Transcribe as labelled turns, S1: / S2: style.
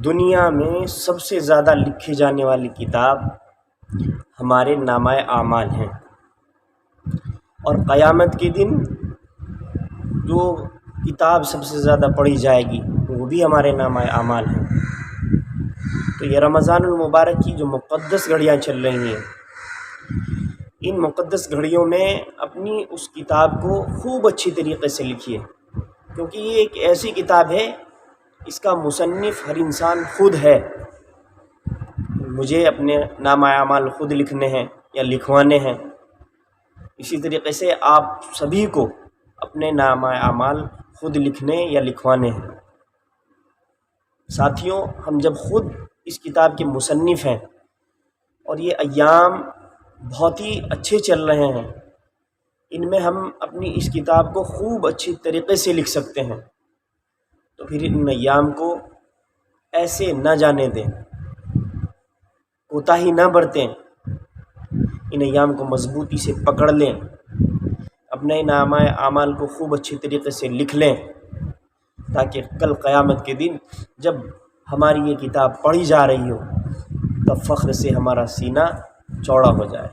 S1: دنیا میں سب سے زیادہ لکھی جانے والی کتاب ہمارے نامہ اعمال ہیں، اور قیامت کے دن جو کتاب سب سے زیادہ پڑھی جائے گی وہ بھی ہمارے نامہ اعمال ہیں۔ تو یہ رمضان المبارک کی جو مقدس گھڑیاں چل رہی ہیں، ان مقدس گھڑیوں میں اپنی اس کتاب کو خوب اچھی طریقے سے لکھیے، کیونکہ یہ ایک ایسی کتاب ہے، اس کا مصنف ہر انسان خود ہے۔ مجھے اپنے نامہ اعمال خود لکھنے ہیں یا لکھوانے ہیں، اسی طریقے سے آپ سبھی کو اپنے نامہ اعمال خود لکھنے یا لکھوانے ہیں۔ ساتھیوں، ہم جب خود اس کتاب کے مصنف ہیں اور یہ ایام بہت ہی اچھے چل رہے ہیں، ان میں ہم اپنی اس کتاب کو خوب اچھی طریقے سے لکھ سکتے ہیں، تو پھر ان ایام کو ایسے نہ جانے دیں، کوتاہی نہ برتیں، ان ایام کو مضبوطی سے پکڑ لیں، اپنے نامہ اعمال کو خوب اچھی طریقے سے لکھ لیں، تاکہ کل قیامت کے دن جب ہماری یہ کتاب پڑھی جا رہی ہو تب فخر سے ہمارا سینہ چوڑا ہو جائے۔